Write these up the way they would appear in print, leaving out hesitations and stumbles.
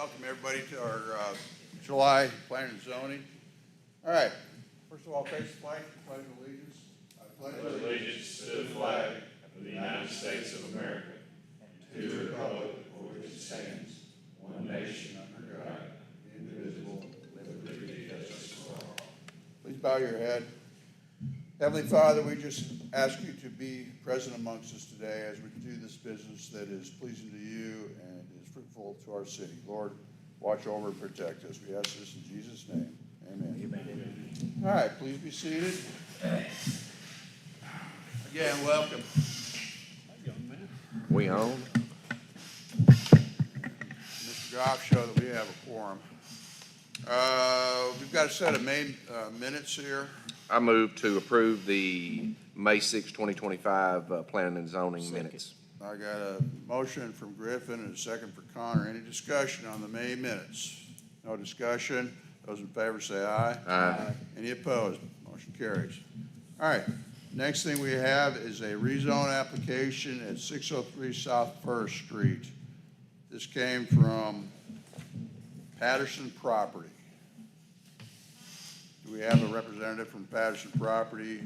welcome everybody to our July planning and zoning. All right, first of all, face the flag, pledge allegiance. I pledge allegiance to the flag of the United States of America, and to the republic for which it stands, one nation under God, indivisible, with liberty and justice for all. Please bow your head. Heavenly Father, we just ask you to be present amongst us today as we do this business that is pleasing to you and is fruitful to our city. Lord, watch over and protect us. We ask this in Jesus' name. Amen. Amen. All right, please be seated. Again, welcome. We on? Mr. Goff showed that we have a quorum. We've got a set of May minutes here. I move to approve the May 6, 2025 planning and zoning minutes. I got a motion from Griffin and a second for Connor. Any discussion on the May minutes? No discussion. Those in favor say aye. Aye. Any opposed? Motion carries. All right. Next thing we have is a rezone application at 603 South First Street. This came from Patterson Property. Do we have a representative from Patterson Property?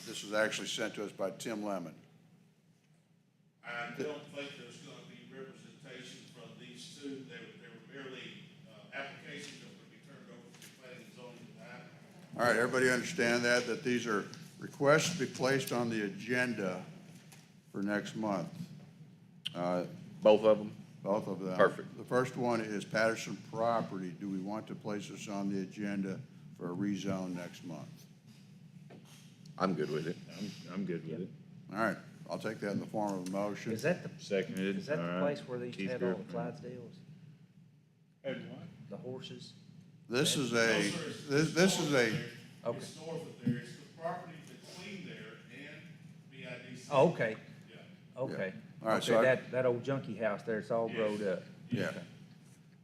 This was actually sent to us by Tim Lemon. I don't think there's going to be representation from these two. They were merely applications that would be turned over to the planning and zoning department. All right, everybody understand that these are requests to be placed on the agenda for next month. Both of them? Both of them. Perfect. The first one is Patterson Property. Do we want to place this on the agenda for a rezone next month? I'm good with it. I'm good with it. All right, I'll take that in the form of a motion. Is that the Seconded. Is that the place where they used to Keith have all the Griffin. Clydesdales? Had what? The horses? This is a, No, sir, it's this is a, north of there. Okay. It's north of there. It's the property between there and BIDC. Oh, okay, Yeah. okay. All right, Okay, so that old junkie house there, it's all growed up. yeah.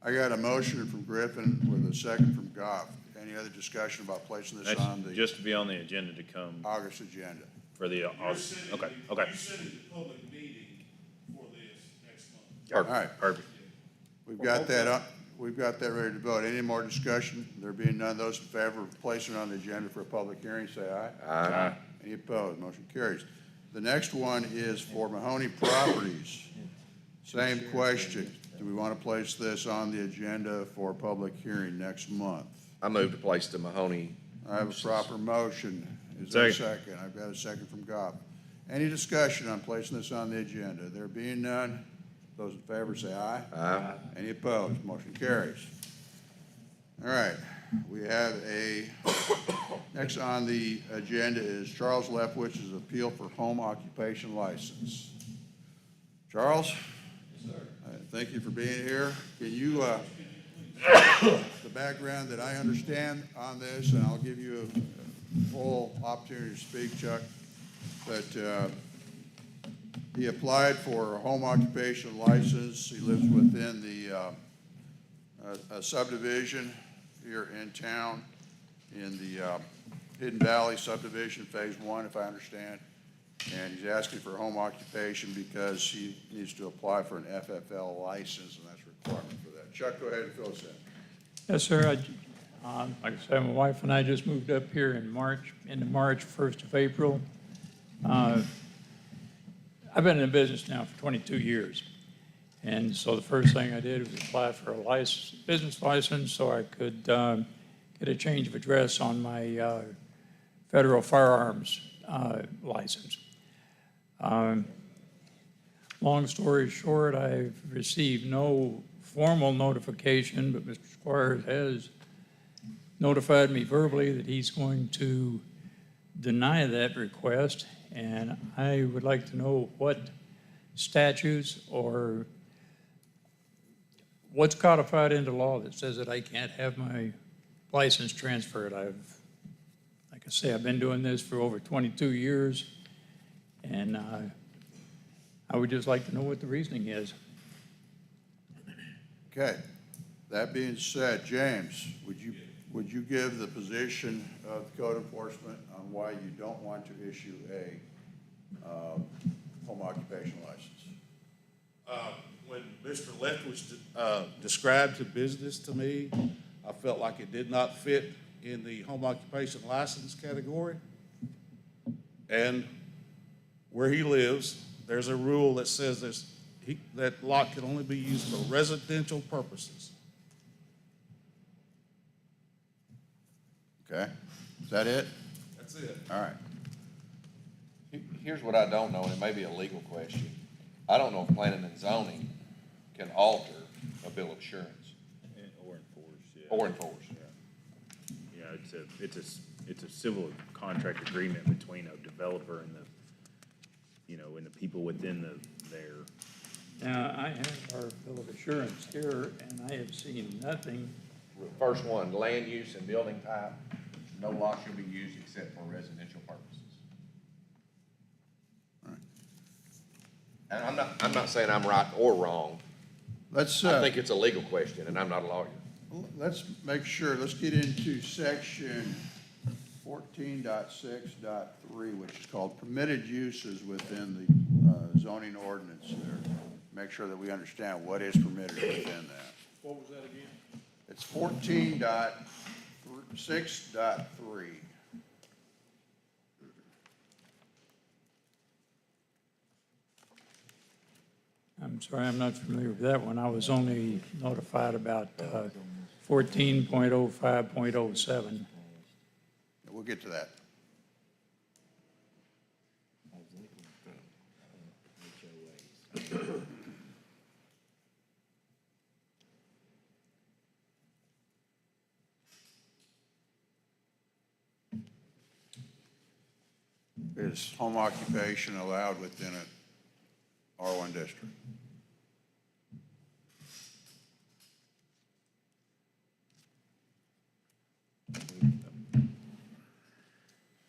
I got a motion from Griffin with a second from Goff. Any other discussion about placing this That's on the just to be on the agenda to come August agenda? for the, You're okay, setting okay. the public meeting for this next month. Perfect. All right. Perfect. We've got that up. We've got that ready to vote. Any more discussion? There being none, those in favor of placing it on the agenda for a public hearing, say aye. Aye. Any opposed? Motion carries. The next one is for Mahoney Properties. Same question. Do we want to place this on the agenda for public hearing next month? I move to place the Mahoney. I have a proper motion. Is there a Second. second? I've got a second from Goff. Any discussion on placing this on the agenda? There being none, those in favor say aye. Aye. Any opposed? Motion carries. All right, we have next on the agenda is Charles Lefwich's appeal for home occupation license. Charles? Yes, sir. Thank you for being here. Can you, the background that I understand on this, and I'll give you a full opportunity to speak, Chuck, but he applied for a home occupation license. He lives within the a subdivision here in town in the Hidden Valley subdivision, phase 1, if I understand. And he's asking for a home occupation because he needs to apply for an FFL license, and that's a requirement for that. Chuck, go ahead and fill us in. Yes, sir. Like I said, my wife and I just moved up here in March, 1st of April. I've been in the business now for 22 years. And so the first thing I did was apply for a business license so I could get a change of address on my federal firearms license. Long story short, I've received no formal notification, but Mr. Squires has notified me verbally that he's going to deny that request, and I would like to know what statutes or what's codified into law that says that I can't have my license transferred. Like I say, I've been doing this for over 22 years, and I would just like to know what the reasoning is. Okay. That being said, James, would you give the position of code enforcement on why you don't want to issue a home occupation license? when Mr. Leftwich described the business to me, I felt like it did not fit in the home occupation license category. And where he lives, there's a rule that says that lot can only be used for residential purposes. Okay, is that it? That's it. All right. Here's what I don't know, and it may be a legal question. I don't know if planning and zoning can alter a bill of assurance Or enforce, yeah. or enforce. Yeah, it's a civil contract agreement between a developer and and the people within their. Now, I have our bill of assurance here, and I have seen nothing. First one, land use and building type, no lot shall be used except for residential purposes. And I'm not saying I'm right or wrong. Let's, I think it's a legal question, and I'm not a lawyer. let's make sure, let's get into section 14.6.3, which is called permitted uses within the zoning ordinance there. Make sure that we understand what is permitted within that. What was that again? It's 14.6.3. I'm sorry, I'm not familiar with that one. I was only notified about 14.05.07. We'll get to that. Is home occupation allowed within a R1 district?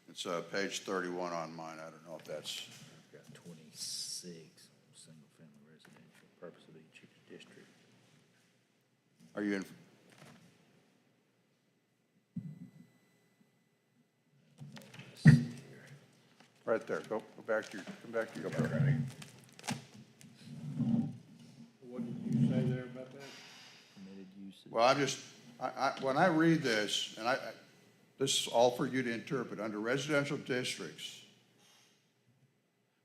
It's page 31 on mine. I don't know if that's, Got 26, single-family residential, purpose of each district. are you in? Right there. Go back to your, come back to your. What did you say there about that? Permitted uses. Well, when I read this, and this is all for you to interpret, under residential districts,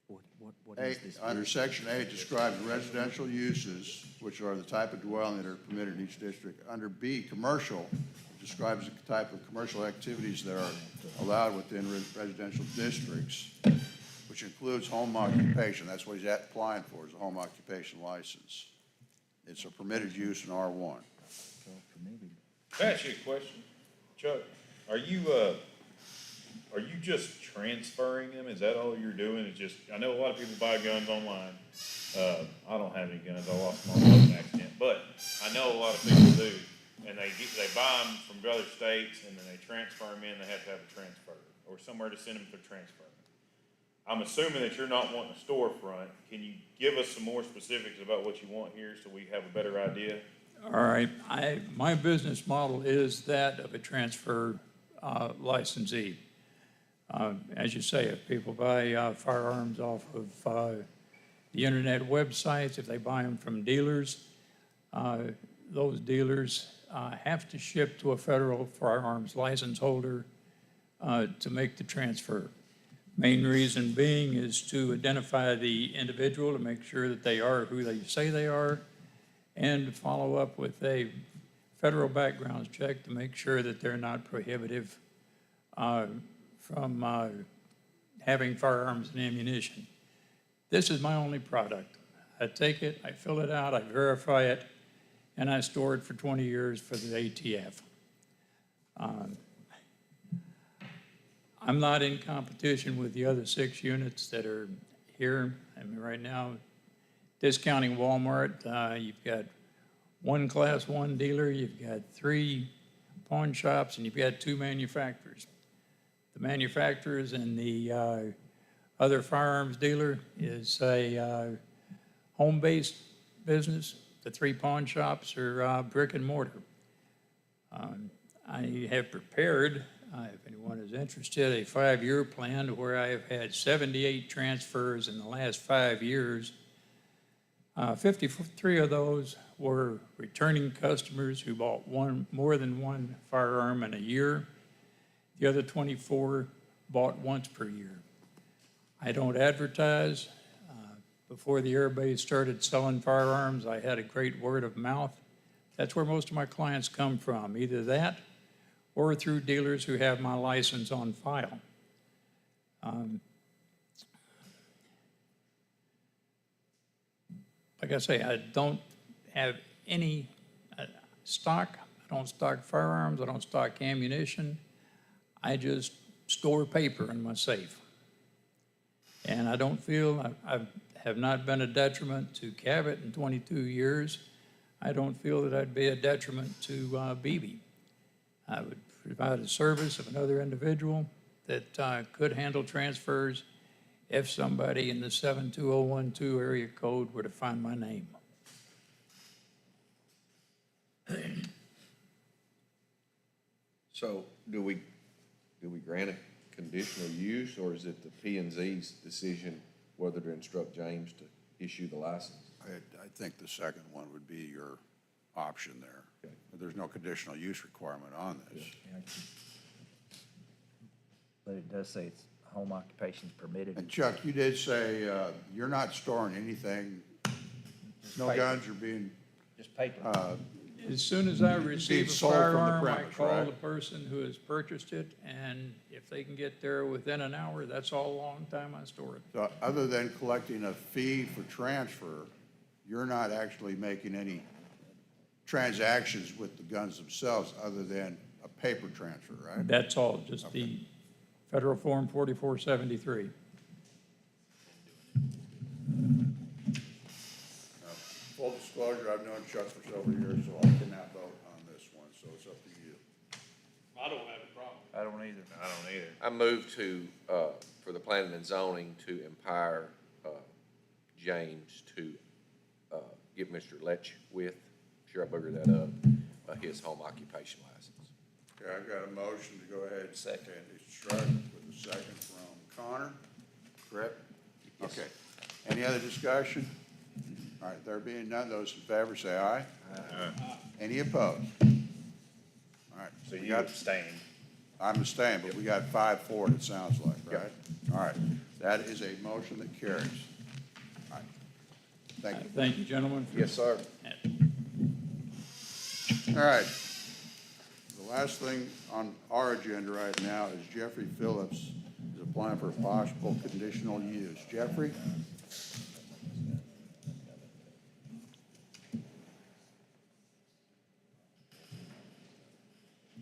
What is this? under section 8 describes residential uses, which are the type of dwelling that are permitted in each district. Under B, commercial, it describes the type of commercial activities that are allowed within residential districts, which includes home occupation. That's what he's applying for, is a home occupation license. It's a permitted use in R1. Can I ask you a question? Chuck, are you just transferring them? Is that all you're doing? Is just, I know a lot of people buy guns online. I don't have any guns. I lost my in an accident, but I know a lot of people do. And they buy them from other states and then they transfer them in. They have to have a transfer or somewhere to send them for transfer. I'm assuming that you're not wanting a storefront. Can you give us some more specifics about what you want here so we have a better idea? All right, my business model is that of a transfer licensee. As you say, if people buy firearms off of the internet websites, if they buy them from dealers, those dealers have to ship to a federal firearms license holder to make the transfer. Main reason being is to identify the individual, to make sure that they are who they say they are, and to follow up with a federal background check to make sure that they're not prohibitive from having firearms and ammunition. This is my only product. I take it, I fill it out, I verify it, and I store it for 20 years for the ATF. I'm not in competition with the other 6 units that are here. I mean, right now, discounting Walmart, you've got one Class 1 dealer, you've got 3 pawn shops, and you've got 2 manufacturers. The manufacturers and the other firearms dealer is a home-based business. The 3 pawn shops are brick and mortar. I have prepared, if anyone is interested, a 5-year plan where I have had 78 transfers in the last 5 years. 53 of those were returning customers who bought more than one firearm in a year. The other 24 bought once per year. I don't advertise. Before the air base started selling firearms, I had a great word of mouth. That's where most of my clients come from, either that or through dealers who have my license on file. Like I say, I don't have any stock. I don't stock firearms. I don't stock ammunition. I just store paper in my safe. And I don't feel, I have not been a detriment to Cabot in 22 years. I don't feel that I'd be a detriment to Beebe. I would provide a service of another individual that could handle transfers if somebody in the 72012 area code were to find my name. So do we grant a conditional use, or is it the P and Z's decision whether to instruct James to issue the license? I think the second one would be your option there. Okay. But there's no conditional use requirement on this. But it does say it's home occupations permitted. And Chuck, you did say you're not storing anything, no paper. guns are being, Just paper. As soon as I receive a sold from the firearm, I premise, call right? the person who has purchased it, and if they can get there within an hour, that's all long time I store it. so other than collecting a fee for transfer, you're not actually making any transactions with the guns themselves other than a paper transfer, right? That's all, just the Federal Form 4473. Full disclosure, I've known Chuck for several years, so I cannot vote on this one, so it's up to you. I don't either. I don't either. I move to, for the planning and zoning to empower James to give Mr. Letch with, sure I boogered that up, his home occupation license. Okay, I've got a motion to go ahead and second instruct with a second from Connor, correct? Yes. Okay. Any other discussion? All right, there being none, those in favor say aye. Any opposed? All right. So we you got- abstained. I'm abstaining, but we got 5-4, it sounds like, right? All right, that is a motion that carries. All right, thank you. Thank you, gentlemen. for- Yes, sir. All right. The last thing on our agenda right now is Jeffrey Phillips is applying for a possible conditional use. Jeffrey?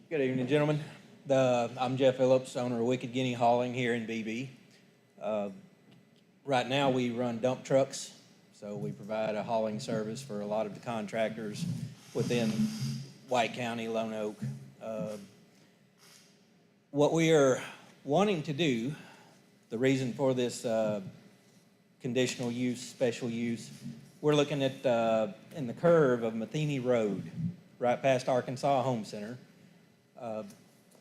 Good evening, gentlemen. I'm Jeff Phillips, owner of Wicked Guinea Hauling here in Beebe. Right now, we run dump trucks, so we provide a hauling service for a lot of the contractors within White County, Lone Oak. What we are wanting to do, the reason for this conditional use, special use, we're looking at in the curve of Matheny Road, right past Arkansas Home Center.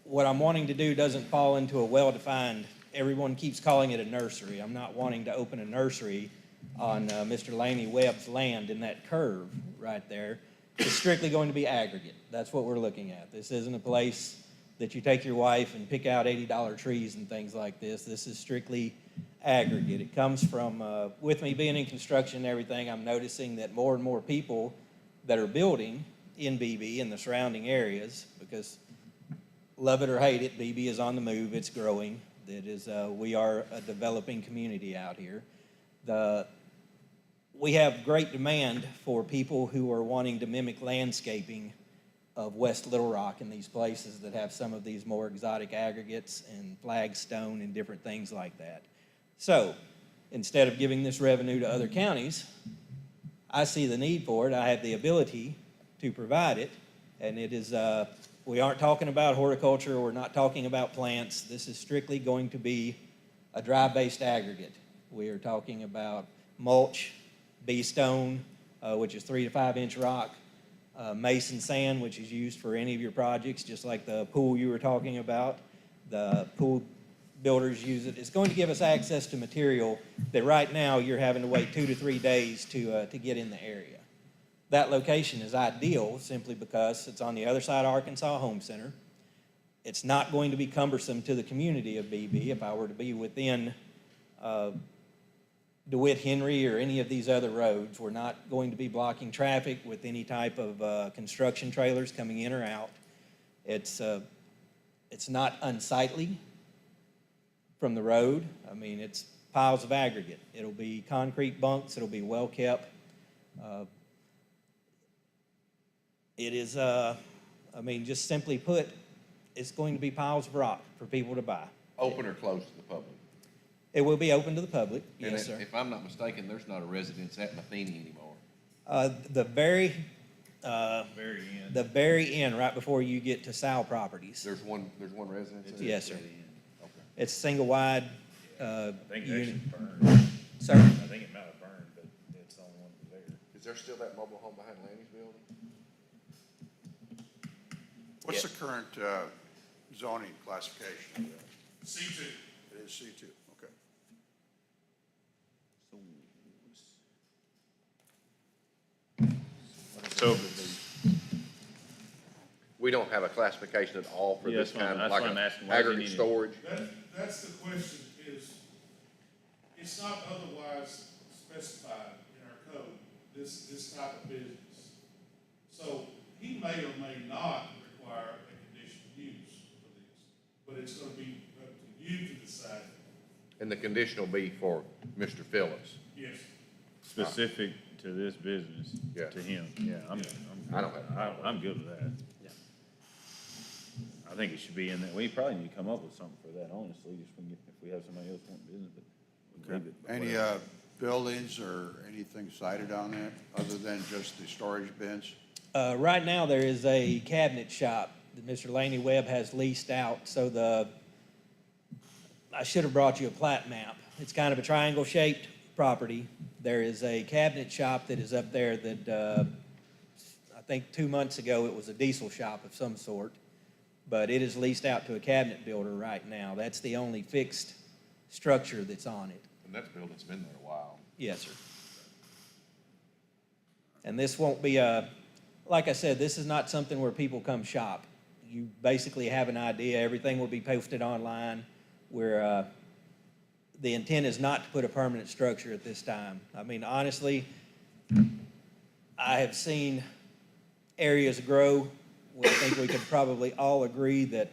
What I'm wanting to do doesn't fall into a well-defined, everyone keeps calling it a nursery. I'm not wanting to open a nursery on Mr. Laney Webb's land in that curve right there. It's strictly going to be aggregate. That's what we're looking at. This isn't a place that you take your wife and pick out $80 trees and things like this. This is strictly aggregate. It comes from, with me being in construction and everything, I'm noticing that more and more people that are building in Beebe and the surrounding areas, because love it or hate it, Beebe is on the move, it's growing. That is, we are a developing community out here. We have great demand for people who are wanting to mimic landscaping of West Little Rock and these places that have some of these more exotic aggregates and flagstone and different things like that. So, instead of giving this revenue to other counties, I see the need for it. I have the ability to provide it, and it is, we aren't talking about horticulture, we're not talking about plants. This is strictly going to be a dry-based aggregate. We are talking about mulch, bee-stone, which is 3 to 5 inch rock, mason sand, which is used for any of your projects, just like the pool you were talking about. The pool builders use it. It's going to give us access to material that right now you're having to wait 2 to 3 days to get in the area. That location is ideal simply because it's on the other side of Arkansas Home Center. It's not going to be cumbersome to the community of Beebe. If I were to be within DeWitt Henry or any of these other roads, we're not going to be blocking traffic with any type of construction trailers coming in or out. It's not unsightly from the road. I mean, it's piles of aggregate. It'll be concrete bunks. It'll be well kept. It is, I mean, just simply put, it's going to be piles of rock for people to buy. Open or closed to the public? It will be open to the public, And yes, sir. if I'm not mistaken, there's not a residence at Matheny anymore. The very, Very end. the very end, right before you get to Sal Properties. There's one residence there? Yes, sir. Okay. It's single wide, I think it unit. actually burned. Sir? I think it might have burned, but it's the only one that was there. Is there still that mobile home behind Lanny's building? What's Yeah. the current zoning classification? C2. It is C2, okay. So, We don't have a classification at all for Yeah, this that's what kind I'm- of, that's like what I'm a asking. Why does he aggregate need it? storage? That's the question is, it's not otherwise specified in our code, this type of business. So he may or may not require a conditional use for this, but it's gonna be up to you to decide. And the condition will be for Mr. Phillips. Yes. specific to this business, Yeah. to him, yeah, I don't have- I'm good with that. Yeah. I think it should be in there. We probably need to come up with something for that, honestly, just when, if we have somebody else wanting business, but. we'll leave it, but Any whatever. buildings or anything cited on that, other than just the storage bins? Right now, there is a cabinet shop that Mr. Laney Webb has leased out, so I should have brought you a plat map. It's kind of a triangle-shaped property. There is a cabinet shop that is up there that, I think 2 months ago, it was a diesel shop of some sort, but it is leased out to a cabinet builder right now. That's the only fixed structure that's on it. And that building's been there a while. Yes, sir. And this won't be like I said, this is not something where people come shop. You basically have an idea, everything will be posted online, where the intent is not to put a permanent structure at this time. I mean, honestly, I have seen areas grow where I think we could probably all agree that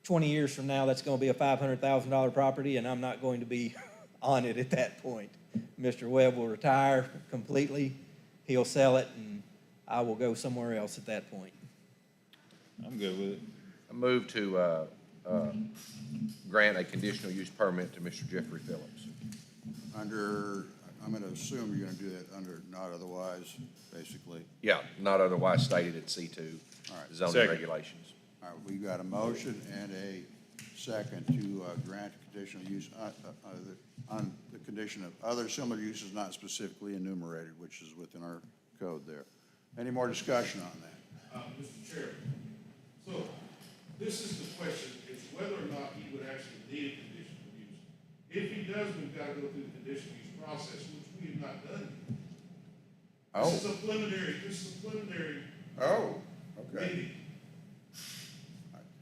20 years from now, that's gonna be a $500,000 property, and I'm not going to be on it at that point. Mr. Webb will retire completely, he'll sell it, and I will go somewhere else at that point. I'm good with it. I move to grant a conditional use permit to Mr. Jeffrey Phillips. Under, I'm gonna assume you're gonna do that under not otherwise, basically. Yeah, not otherwise stated at C2 All right. zoning Second. regulations. All right, we got a motion and a second to grant conditional use on the condition of other similar uses not specifically enumerated, which is within our code there. Any more discussion on that? Mr. Chairman, so this is the question, is whether or not he would actually need a conditional use. If he does, we've got to go through the conditional use process, which we have not done. This is a preliminary Oh, okay. meeting.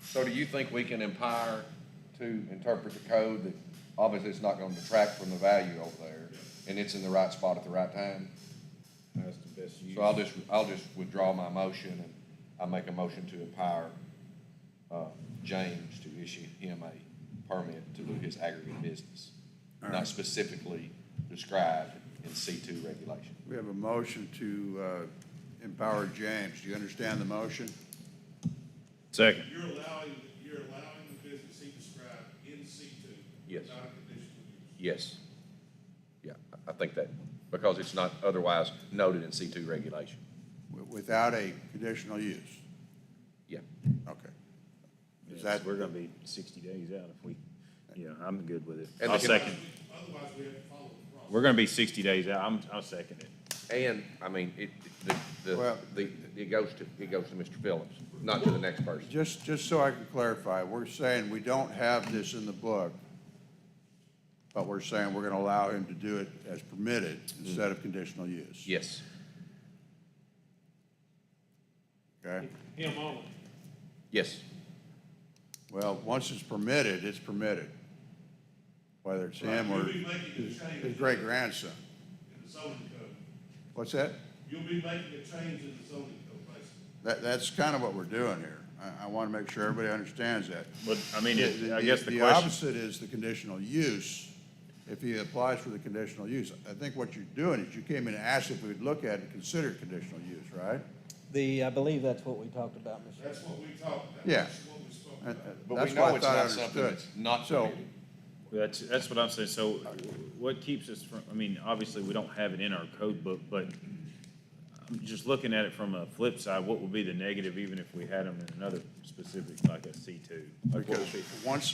So do you think we can empower to interpret the code that obviously it's not gonna detract from the value over there, and it's in the right spot at the right time? That's the best use. So I'll just withdraw my motion, and I'll make a motion to empower James to issue him a permit to do his aggregate business, All not right. specifically described in C2 regulation. We have a motion to empower James. Do you understand the motion? Second. You're allowing the business he described in C2. Yes. Not a conditional use. Yes. Yeah, I think that, because it's not otherwise noted in C2 regulation. Without a conditional use? Yeah. Okay. Is Yeah, that, we're gonna be 60 days out if we, yeah, I'm good with it. And I'll the- second. Otherwise, we have to follow the process. We're gonna be 60 days out. I'll second it. And, I mean, Well- it goes to Mr. Phillips, not to the next person. Just so I can clarify, we're saying we don't have this in the book, but we're saying we're gonna allow him to do it as permitted instead of conditional use. Yes. Okay? Him only. Yes. Well, once it's permitted, it's permitted. Whether it's him or You'll be making a his change great grandson. in the zoning code. What's that? You'll be making a change in the zoning code, basically. That's kind of what we're doing here. I want to make sure everybody understands that. But, I mean, I guess the The question, opposite is the conditional use. If he applies for the conditional use, I think what you're doing is you came in and asked if we'd look at it and consider it conditional use, right? I believe that's what we talked about, Mr. That's what we talked about. Yeah. That's what we spoke And- about. But That's we what I know it's thought I not something understood. that's not So- permitted. that's what I'm saying, so what keeps us from, I mean, obviously, we don't have it in our code book, but I'm just looking at it from a flip side, what would be the negative even if we had them in another specific, like a C2? Like, what Because would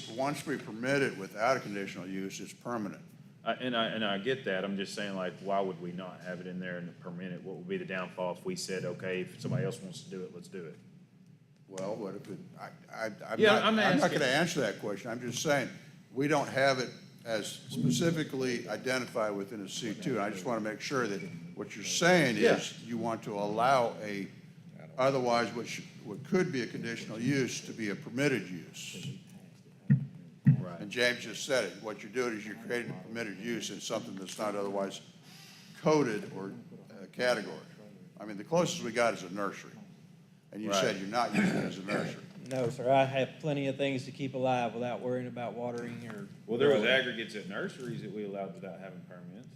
be- once we permit it without a conditional use, it's permanent. And I get that, I'm just saying, like, why would we not have it in there and permit it? What would be the downfall if we said, okay, if somebody else wants to do it, let's do it? Well, what if it, Yeah, I'm not asking. gonna answer that question. I'm just saying, we don't have it as specifically identified within a C2. And I just want to make sure that what you're saying Yeah. is you want to allow otherwise what could be a conditional use to be a permitted use. Right. And James just said it. What you're doing is you're creating a permitted use in something that's not otherwise coded or categorized. I mean, the closest we got is a nursery. And you said Right. you're not using it as a nursery. No, sir, I have plenty of things to keep alive without worrying about watering or. Well, there was aggregates at nurseries that we allowed without having permits.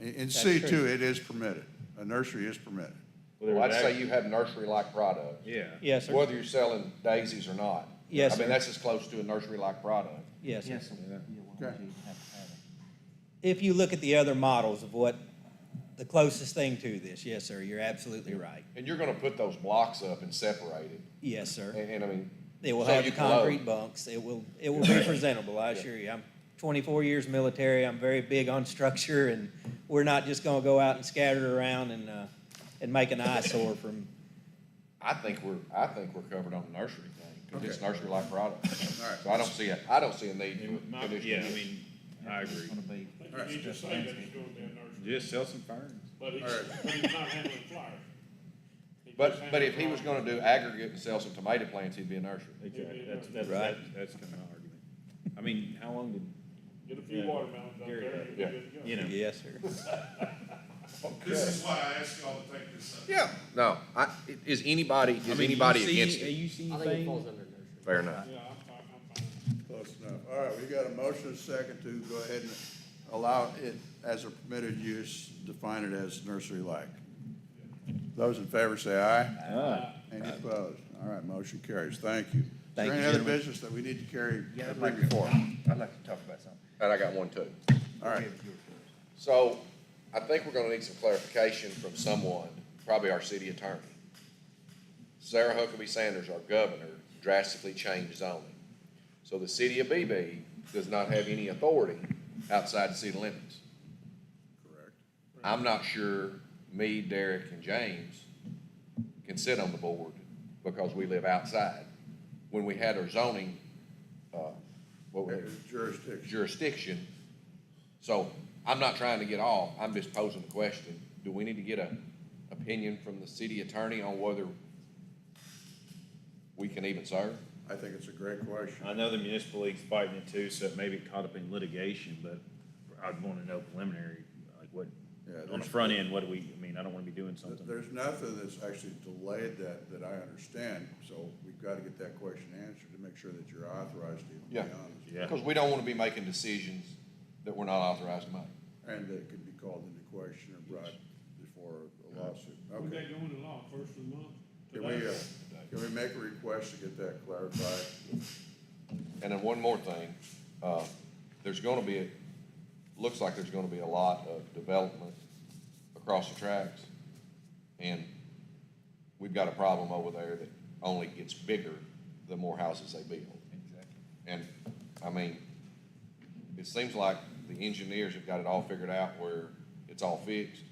Yeah. In That's C2, true. it is permitted. A nursery is permitted. Well, there Well, was I'd say you have nursery-like products. Yeah. Yes, sir. Whether you're selling daisies or not. Yes, I mean, sir. that's as close to a nursery-like product. Yes, sir. Okay. If you look at the other models of what the closest thing to this, yes, sir, you're absolutely right. And you're gonna put those blocks up and separate it. Yes, sir. And I mean. It will so have you the can load. concrete bunks. It will be presentable, I assure you. I'm 24 years military. I'm very big on structure, and we're not just gonna go out and scatter it around and make an eyesore from. I think we're covered on the nursery thing, because it's Okay. nursery-like product. All right. So I don't see a need for conditional Yeah, I use. mean, I agree. I think you need to say that he's going to be a nursery, Just sell some ferns. but he's, All right. but he's not handling flowers. He's just But handling if he was flowers. gonna do aggregate and sell some tomato plants, he'd be a nursery. Exactly, Right. that's kind of my argument. I mean, how long did, Get a few watermelons out Gary, there, and yeah. you're good to go. you know? Yes, sir. This is why I asked y'all to take this up. Yeah. No, is anybody against it? You see I think it falls under nursery. Fair enough. Yeah, I'm fine. Close enough. All right, we got a motion and a second to go ahead and allow it as a permitted use, define it as nursery-like. Those in favor say aye. Aye. Any opposed? All right, motion carries. Thank you. Thank Is you, there any other gentlemen. business that we need to carry, I'd bring like before? I'd like to talk about something. And I got one too. All right. So I think we're gonna need some clarification from someone, probably our city attorney. Sarah Huckabee Sanders, our governor, drastically changed zoning. So the city of Beebe does not have any authority outside the city limits. Correct. I'm not sure me, Derek, and James can sit on the board because we live outside. When we had our zoning, Jurisdiction. jurisdiction. So I'm not trying to get off, I'm just posing the question, do we need to get an opinion from the city attorney on whether we can even serve? I think it's a great question. I know the municipal league's fighting it too, so it may be caught up in litigation, but I'd want to know preliminary, like what, Yeah, on the there's- front end, what do we, I mean, I don't want to be doing something. There's nothing that's actually delayed that I understand, so we've got to get that question answered to make sure that you're authorized to, be Yeah. honest. Yeah. Because we don't want to be making decisions that we're not authorized to make. And that could be called into question or brought before a lawsuit. When Okay. they go into law, first of the month? Can we, can we make a request to get that clarified? And then one more thing, there's gonna be, looks like there's gonna be a lot of development across the tracks. And we've got a problem over there that only gets bigger the more houses they build. Exactly. And, I mean, it seems like the engineers have got it all figured out where it's all fixed,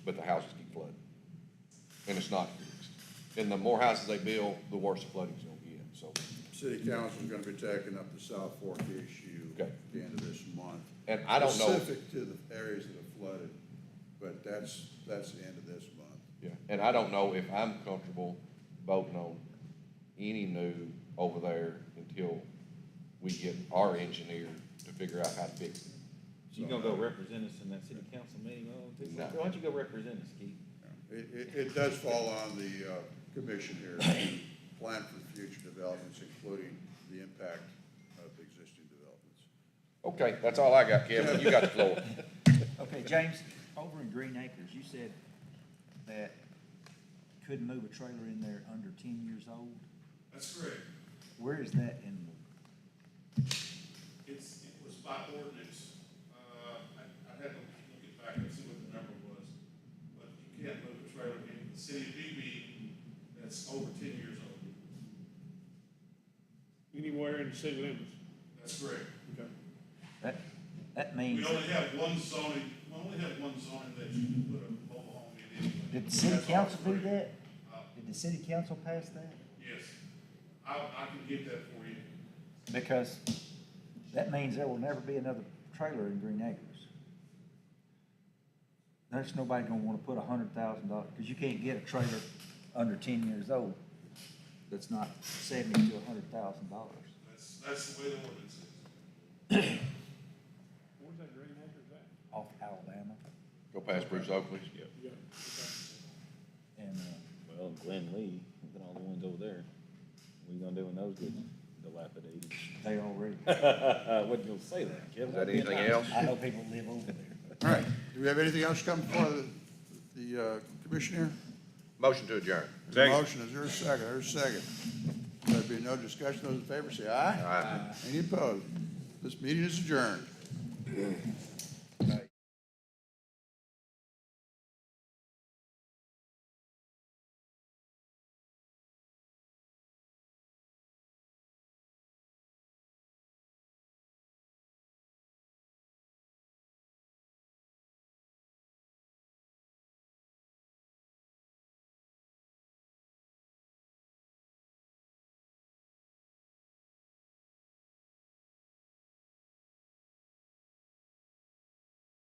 but the houses keep flooding. And it's not fixed. And the more houses they build, the worse the flooding's gonna get, so. City council's gonna be taking up the South Fork issue Okay. at the end of this month. And I don't know. Specific to the areas that have flooded, but that's the end of this month. Yeah, and I don't know if I'm comfortable voting on any new over there until we get our engineer to figure out how to fix it. You gonna go represent us in that city council meeting on Tuesday? No. Why don't you go represent us, Keith? It does fall on the commission here to plan for future developments, including the impact of existing developments. Okay, that's all I got, Kevin. You got the floor. Okay, James, over in Green Acres, you said that you couldn't move a trailer in there under 10 years old. That's correct. Where is that in It was by ordinance. I had to look it back and see what the number was. But you can't move a trailer in the city of Beebe that's over 10 years old. Anywhere in the city limits? That's correct. Okay. that means, We only have one zoning that you can put a mobile home in anyway. did the city That's council do already- that? Did the city council pass that? Yes. I can get that for you. Because that means there will never be another trailer in Green Acres. There's nobody gonna wanna put $100,000, because you can't get a trailer under 10 years old that's not $70,000 to $100,000. That's the way the ordinance is. Where's that Green Acres at? Off Alabama, Go past Bruce Oakley's. Yeah. Okay. and, Well, Glen Lee, look at all the ones over there. What you gonna do when those get dilapidated? they already, Wasn't gonna say that, Kevin. Is that anything else? I know people live over there. All right, do we have anything else come before the commission here? Motion to adjourn. Motion, is there a second? There's a second. There be no discussion, those in favor say aye. Aye. Any opposed? This meeting is adjourned.